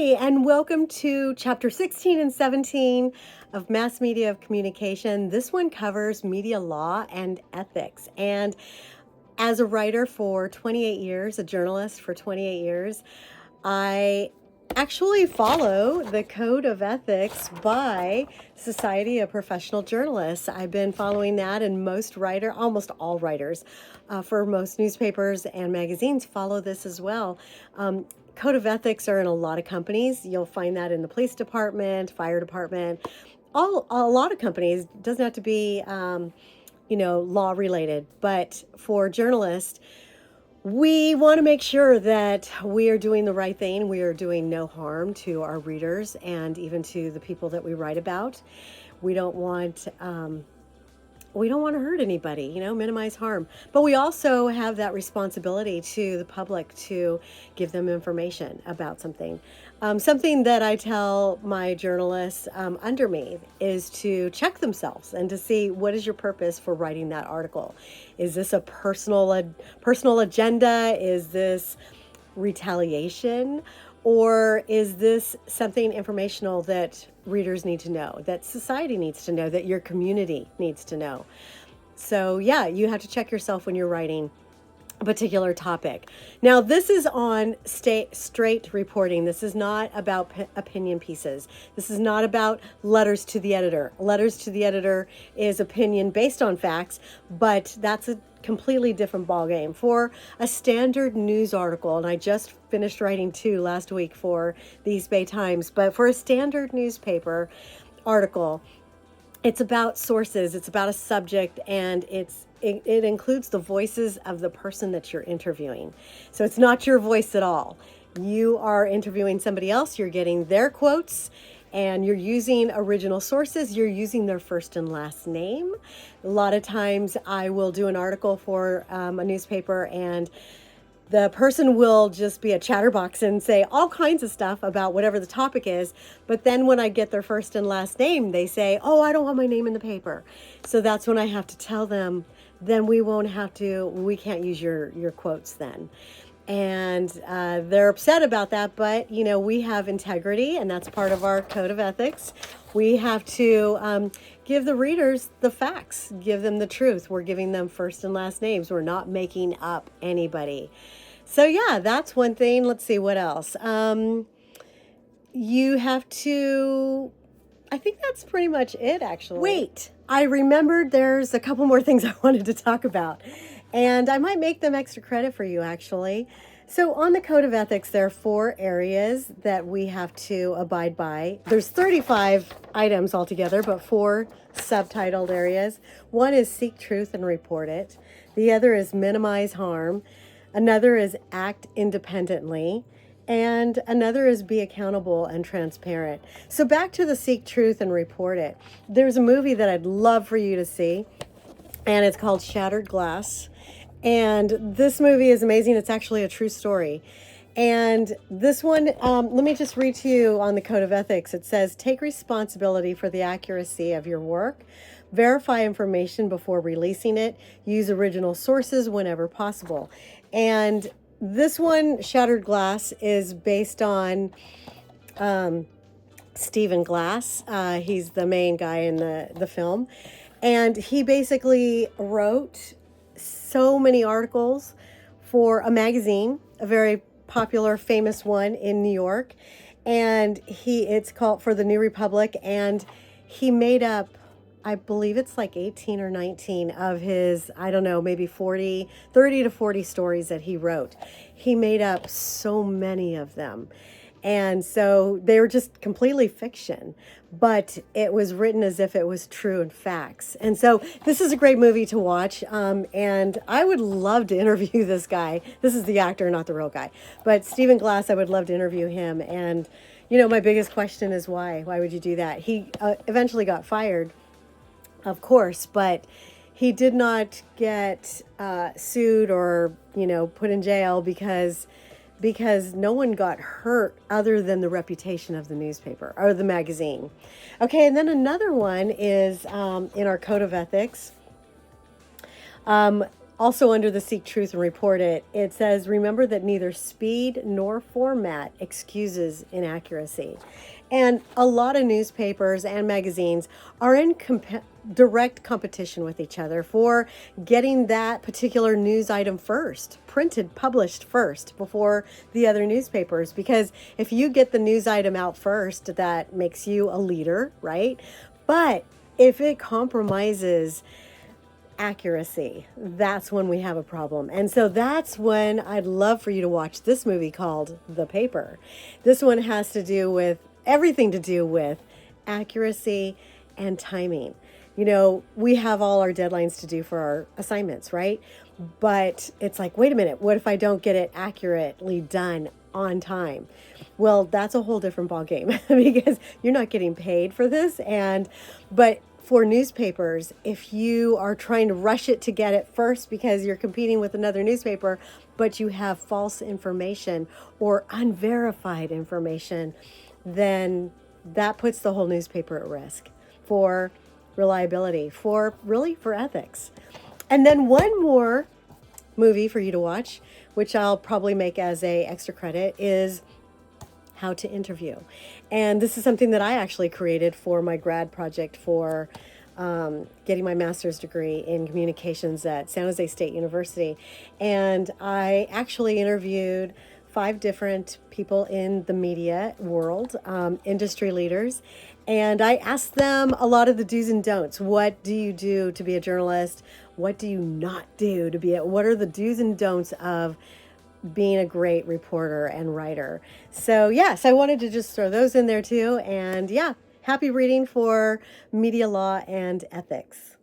Hi, and welcome to Chapter 16 and 17 of Mass Media of Communication. This one covers media law and ethics. And as a writer for 28 years, a journalist for 28 years, I actually follow the Code of Ethics by Society of Professional Journalists. I've been following that, and almost all writers for most newspapers and magazines follow this as well. Code of ethics are in a lot of companies. You'll find that in the police department, fire department, a lot of companies. It doesn't have to be, law related, but for journalists, we want to make sure that we are doing the right thing. We are doing no harm to our readers and even to the people that we write about. We don't want to hurt anybody, minimize harm. But we also have that responsibility to the public to give them information about something. Something that I tell my journalists under me is to check themselves and to see, what is your purpose for writing that article? Is this a personal agenda? Is this retaliation? Or is this something informational that readers need to know, that society needs to know, that your community needs to know? So yeah, you have to check yourself when you're writing a particular topic. Now, this is on straight reporting. This is not about opinion pieces. This is not about letters to the editor. Letters to the editor is opinion based on facts, but that's a completely different ballgame. For a standard news article, and I just finished writing 2 last week for the East Bay Times, but for a standard newspaper article, it's about sources, it's about a subject, and it includes the voices of the person that you're interviewing. So it's not your voice at all. You are interviewing somebody else, you're getting their quotes, and you're using original sources. You're using their first and last name. A lot of times I will do an article for a newspaper, and the person will just be a chatterbox and say all kinds of stuff about whatever the topic is. But then when I get their first and last name, they say, oh, I don't want my name in the paper. So that's when I have to tell them, then we can't use your quotes then. And they're upset about that, but we have integrity, and that's part of our code of ethics. We have to give the readers the facts, give them the truth. We're giving them first and last names. We're not making up anybody. So yeah, that's one thing. Let's see what else. You have to, I think that's pretty much it, actually. Wait, I remembered there's a couple more things I wanted to talk about. And I might make them extra credit for you, actually. So on the Code of Ethics, there are 4 areas that we have to abide by. There's 35 items altogether, but 4 subtitled areas. One is seek truth and report it. The other is minimize harm. Another is act independently. And another is be accountable and transparent. So back to the seek truth and report it. There's a movie that I'd love for you to see, and it's called Shattered Glass. And this movie is amazing. It's actually a true story. And this one, let me just read to you on the Code of Ethics. It says, take responsibility for the accuracy of your work. Verify information before releasing it. Use original sources whenever possible. And this one, Shattered Glass, is based on Stephen Glass. He's the main guy in the film. And he basically wrote so many articles for a magazine, a very popular, famous one in New York. And it's called For the New Republic. And he made up, I believe it's like 18 or 19 of his, I don't know, maybe 30 to 40 stories that he wrote. He made up so many of them. And so they were just completely fiction, but it was written as if it was true and facts. And so this is a great movie to watch. And I would love to interview this guy. This is the actor, not the real guy. But Stephen Glass, I would love to interview him. And, my biggest question is why? Why would you do that? He eventually got fired, of course, but he did not get sued or, put in jail because no one got hurt other than the reputation of the newspaper or the magazine. Okay, and then another one is in our Code of Ethics. Also under the Seek Truth and Report It, it says, remember that neither speed nor format excuses inaccuracy. And a lot of newspapers and magazines are in direct competition with each other for getting that particular news item first, printed, published first before the other newspapers. Because if you get the news item out first, that makes you a leader, right? But if it compromises accuracy, that's when we have a problem. And so that's when I'd love for you to watch this movie called The Paper. This one has to do with everything to do with accuracy and timing. You know, we have all our deadlines to do for our assignments, right? But it's like, wait a minute, what if I don't get it accurately done on time? Well, that's a whole different ballgame because you're not getting paid for this. But for newspapers, if you are trying to rush it to get it first because you're competing with another newspaper, but you have false information or unverified information, then that puts the whole newspaper at risk for reliability, for ethics. And then one more movie for you to watch, which I'll probably make as a extra credit, is How to Interview. And this is something that I actually created for my grad project for getting my master's degree in communications at San Jose State University. And I actually interviewed 5 different people in the media world, industry leaders, and I asked them a lot of the do's and don'ts. What do you do to be a journalist? What do you not do to be what are the do's and don'ts of being a great reporter and writer? So yes, I wanted to just throw those in there too. And yeah, happy reading for media law and ethics.